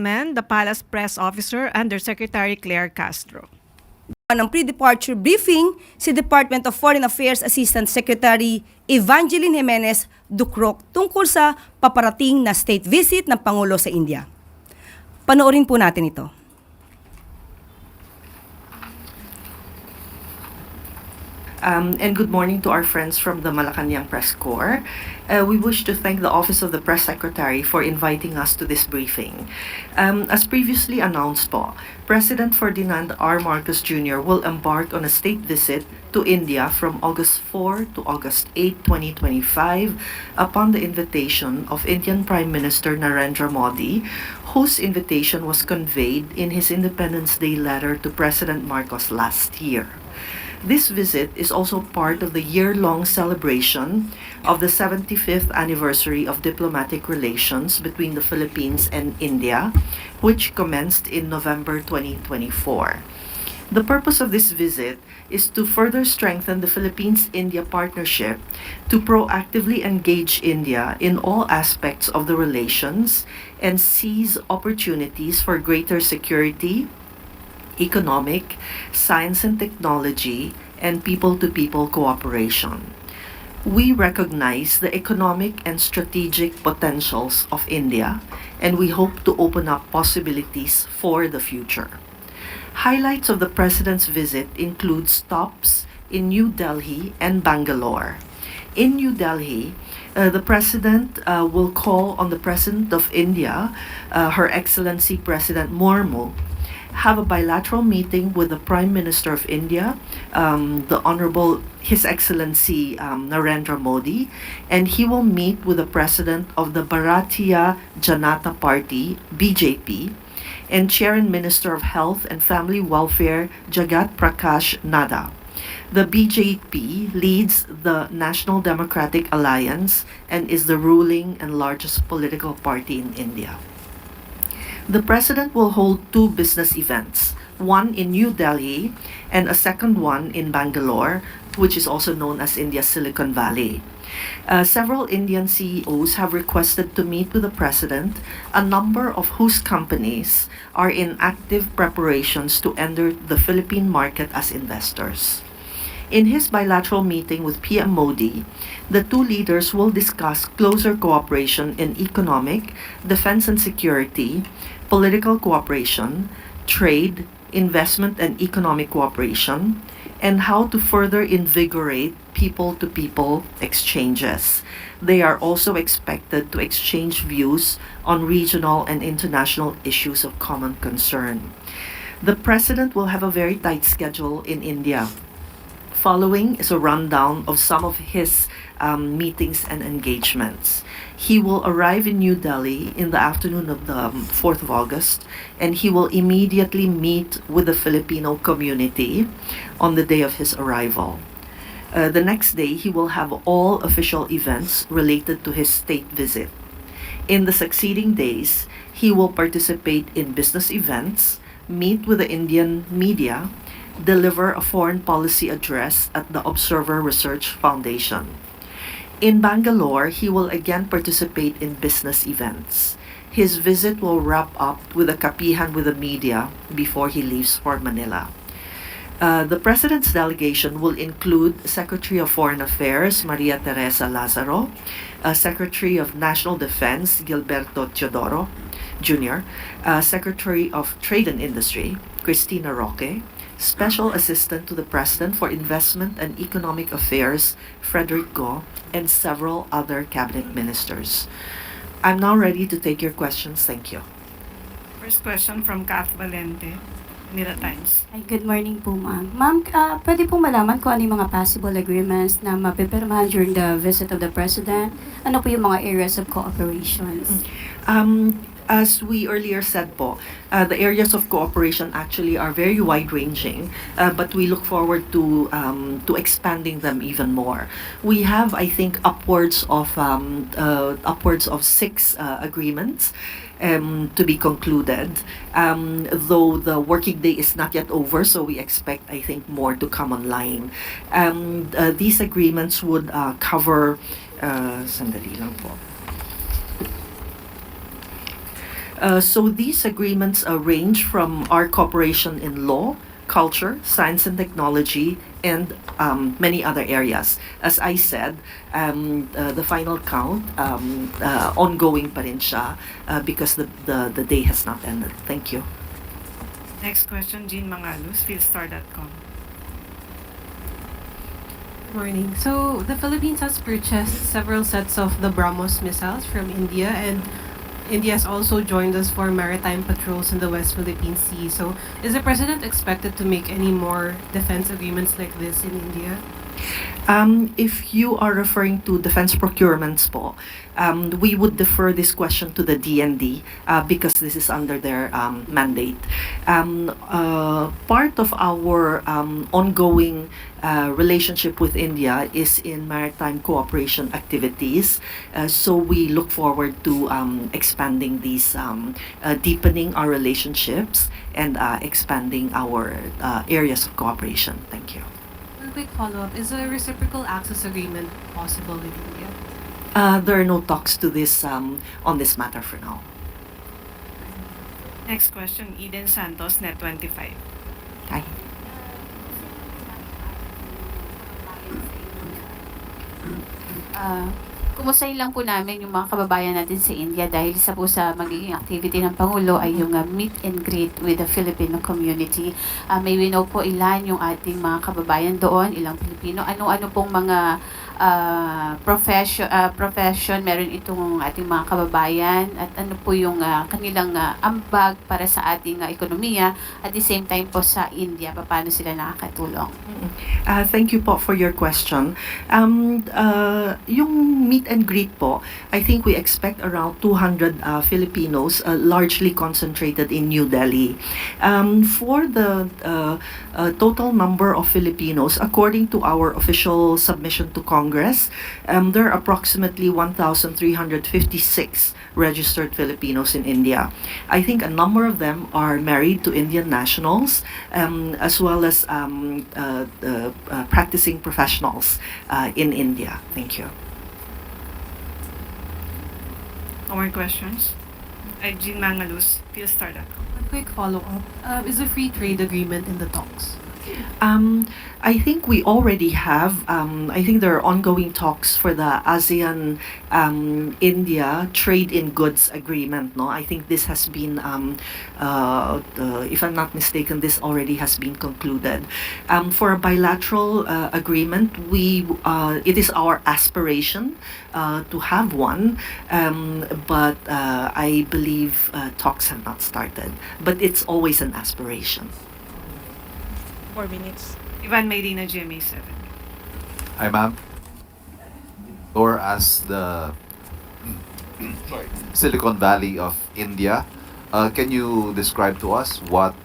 gentlemen, the Palace Press Officer Undersecretary Claire Castro. Ng pre-departure briefing si Department of Foreign Affairs Assistant Secretary Evangeline Jimenez Ducroc tungkol sa paparating na state visit ng Pangulo sa India. Panoorin po natin ito. And good morning to our friends from the Malacanang Press Corps. We wish to thank the Office of the Press Secretary for inviting us to this briefing. As previously announced po, President Ferdinand R. Marcos Jr. will embark on a state visit to India from August 4 to August 8, 2025 upon the invitation of Indian Prime Minister Narendra Modi, whose invitation was conveyed in his Independence Day letter to President Marcos last year. This visit is also part of the year-long celebration of the 75th anniversary of diplomatic relations between the Philippines and India, which commenced in November 2024. The purpose of this visit is to further strengthen the Philippines-India partnership, to proactively engage India in all aspects of the relations, and seize opportunities for greater security, economic, science and technology, and people-to-people cooperation. We recognize the economic and strategic potentials of India, and we hope to open up possibilities for the future. Highlights of the President's visit include stops in New Delhi and Bangalore. In New Delhi, the President will call on the President of India, Her Excellency President Murmu, have a bilateral meeting with the Prime Minister of India, the Honorable His Excellency Narendra Modi, and he will meet with the President of the Bharatiya Janata Party, BJP, and Chair and Minister of Health and Family Welfare, Jagat Prakash Nadda. The BJP leads the National Democratic Alliance and is the ruling and largest political party in India. The President will hold two business events, one in New Delhi and a second one in Bangalore, which is also known as India's Silicon Valley. Several Indian CEOs have requested to meet with the President, a number of whose companies are in active preparations to enter the Philippine market as investors. In his bilateral meeting with PM Modi, the two leaders will discuss closer cooperation in economic, defense and security, political cooperation, trade, investment and economic cooperation, and how to further invigorate people-to-people exchanges. They are also expected to exchange views on regional and international issues of common concern. The President will have a very tight schedule in India. Following is a rundown of some of his meetings and engagements. He will arrive in New Delhi in the afternoon of the 4th of August, and he will immediately meet with the Filipino community on the day of his arrival. The next day, he will have all official events related to his state visit. In the succeeding days, he will participate in business events, meet with the Indian media, deliver a foreign policy address at the Observer Research Foundation. In Bangalore, he will again participate in business events. His visit will wrap up with a kapihan with the media before he leaves for Manila. The President's delegation will include Secretary of Foreign Affairs Maria Teresa Lazaro, Secretary of National Defense Gilberto Teodoro Jr., Secretary of Trade and Industry Cristina Roque, Special Assistant to the President for Investment and Economic Affairs Frederick Go, and several other cabinet ministers. I'm now ready to take your questions. Thank you. First question from Kath Valente, Manila Times. Ay, good morning po, ma'am. Ma'am, pwede po malaman kung ano yung mga possible agreements na mapipirmahan during the visit of the President? Ano po yung mga areas of cooperations? As we earlier said po, the areas of cooperation actually are very wide-ranging, but we look forward to expanding them even more. We have, I think, upwards of 6 agreements to be concluded. Though the working day is not yet over, so we expect, I think, more to come online. These agreements would cover, sandali lang po. So these agreements range from our cooperation in law, culture, science and technology, and many other areas. As I said, the final count, ongoing pa rin siya because the day has not ended. Thank you. Next question, Jean Mangalus, philstar.com. Morning. So the Philippines has purchased several sets of the BrahMos missiles from India, and India has also joined us for maritime patrols in the West Philippine Sea. So is the president expected to make any more defense agreements like this in India? If you are referring to defense procurements po, we would defer this question to the DND because this is under their mandate. Part of our ongoing relationship with India is in maritime cooperation activities. So we look forward to expanding these, deepening our relationships and expanding our areas of cooperation. Thank you. A quick follow-up. Is a reciprocal access agreement possible with India? There are no talks to this on this matter for now. Next question, Eden Santos, Net25. Hi. Kumustahin lang po namin yung mga kababayan natin sa India dahil isa po sa magiging activity ng Pangulo ay yung meet and greet with the Filipino community. May we know po ilan yung ating mga kababayan doon, ilang Pilipino, ano-ano pong mga profession meron itong ating mga kababayan at ano po yung kanilang ambag para sa ating ekonomiya at the same time po sa India, paano sila nakakatulong. Thank you po for your question. Yung meet and greet po, I think we expect around 200 Filipinos, largely concentrated in New Delhi. For the total number of Filipinos, according to our official submission to Congress, there are approximately 1,356 registered Filipinos in India. I think a number of them are married to Indian nationals, as well as practicing professionals in India. Thank you. No more questions? Jean Mangalus, philstar.com. A quick follow-up. Is a free trade agreement in the talks? I think we already have. I think there are ongoing talks for the ASEAN India trade in goods agreement. No, I think this has been, if I'm not mistaken, this already has been concluded. For a bilateral agreement, it is our aspiration to have one, but I believe talks have not started. But it's always an aspiration. 4 minutes. Ivan Mayrina, GMA7. Hi, ma'am. Or as the Silicon Valley of India, can you describe to us what's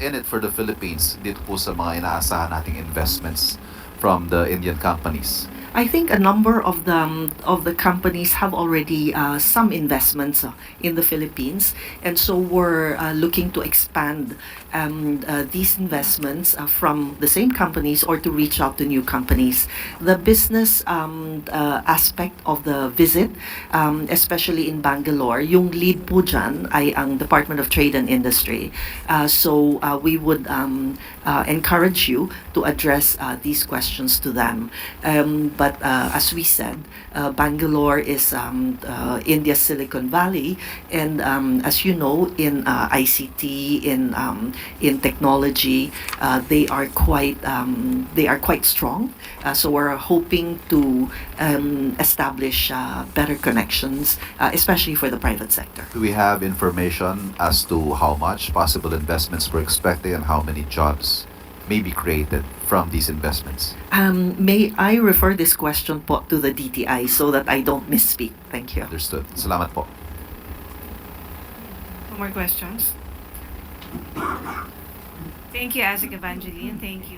in it for the Philippines dito po sa mga inaasahan nating investments from the Indian companies? I think a number of the companies have already some investments in the Philippines, and so we're looking to expand these investments from the same companies or to reach out to new companies. The business aspect of the visit, especially in Bangalore, yung lead po dyan ay ang Department of Trade and Industry. So we would encourage you to address these questions to them. But as we said, Bangalore is India's Silicon Valley, and as you know, in ICT, in technology, they are quite strong. So we're hoping to establish better connections, especially for the private sector. Do we have information as to how much possible investments we're expecting and how many jobs may be created from these investments? May I refer this question po to the DTI so that I don't misspeak? Thank you. Understood. Salamat po. No more questions? Thank you, Asik Evangeline. Thank you,